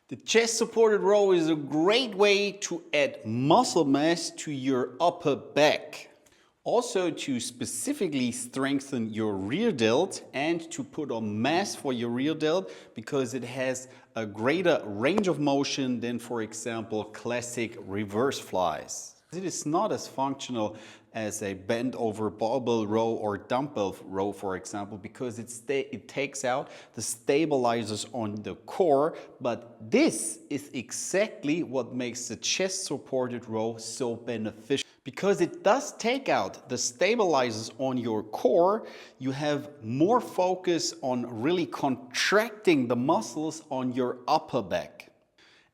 The chest supported row is a great way to add muscle mass to your upper back. Also to specifically strengthen your rear delt and to put on mass for your rear delt because it has a greater range of motion than, for example, classic reverse flies. It is not as functional as a bent over barbell row or dumbbell row, for example, because it takes out the stabilizers on the core, but this is exactly what makes the chest supported row so beneficial. Because it does take out the stabilizers on your core, you have more focus on really contracting the muscles on your upper back.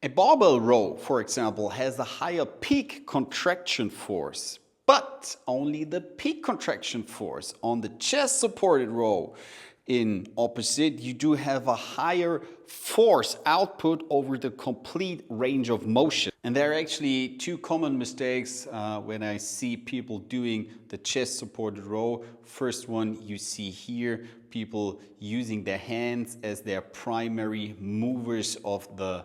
A barbell row, for example, has a higher peak contraction force, but only the peak contraction force. On the chest supported row, in opposite, you do have a higher force output over the complete range of motion. And there are actually two common mistakes when I see people doing the chest supported row. First one you see here, people using their hands as their primary movers of the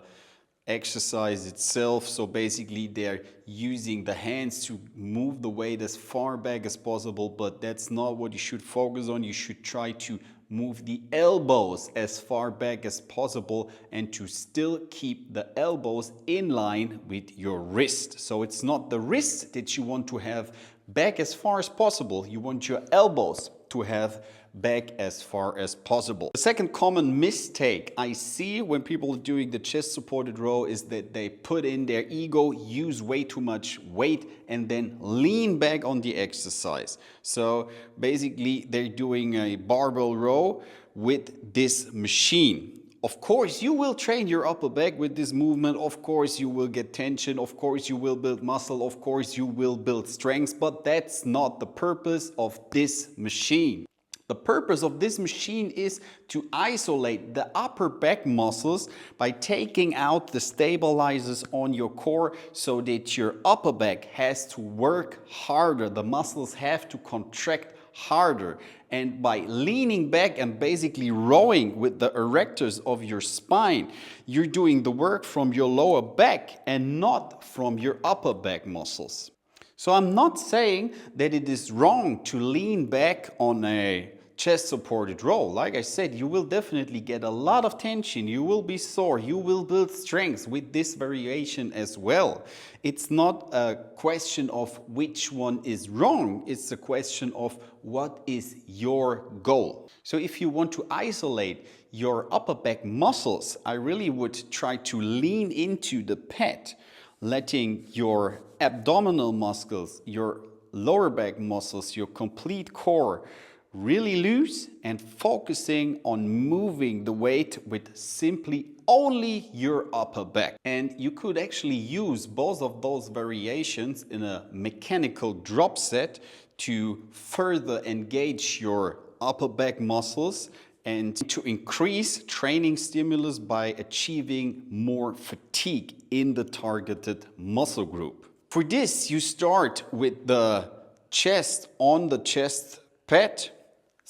exercise itself. So basically they're using the hands to move the weight as far back as possible, but that's not what you should focus on. You should try to move the elbows as far back as possible and to still keep the elbows in line with your wrist. So it's not the wrist that you want to have back as far as possible. You want your elbows to have back as far as possible. The second common mistake I see when people are doing the chest supported row is that they put in their ego, use way too much weight, and then lean back on the exercise. So basically they're doing a barbell row with this machine. Of course, you will train your upper back with this movement. Of course, you will get tension. Of course, you will build muscle. Of course, you will build strength. But that's not the purpose of this machine. The purpose of this machine is to isolate the upper back muscles by taking out the stabilizers on your core so that your upper back has to work harder. The muscles have to contract harder. And by leaning back and basically rowing with the erectors of your spine, you're doing the work from your lower back and not from your upper back muscles. So I'm not saying that it is wrong to lean back on a chest supported row. Like I said, you will definitely get a lot of tension, you will be sore, you will build strength with this variation as well. It's not a question of which one is wrong, it's a question of what is your goal. So if you want to isolate your upper back muscles, I really would try to lean into the pad, letting your abdominal muscles, your lower back muscles, your complete core really loose and focusing on moving the weight with simply only your upper back. And you could actually use both of those variations in a mechanical drop set to further engage your upper back muscles and to increase training stimulus by achieving more fatigue in the targeted muscle group. For this, you start with the chest on the chest pad,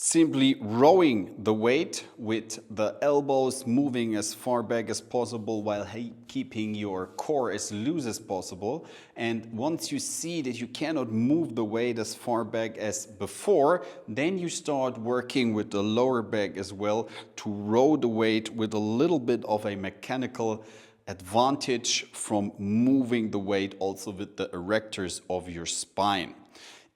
simply rowing the weight with the elbows moving as far back as possible while keeping your core as loose as possible. And once you see that you cannot move the weight as far back as before, then you start working with the lower back as well to row the weight with a little bit of a mechanical advantage from moving the weight also with the erectors of your spine.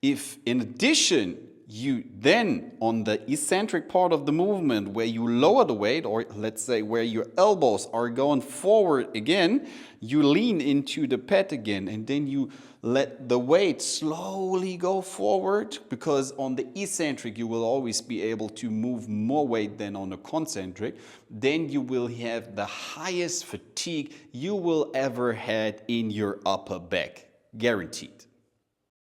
If in addition you then, on the eccentric part of the movement where you lower the weight, or let's say where your elbows are going forward again, you lean into the pad again and then you let the weight slowly go forward, because on the eccentric you will always be able to move more weight than on the concentric. Then you will have the highest fatigue you will ever had in your upper back, guaranteed.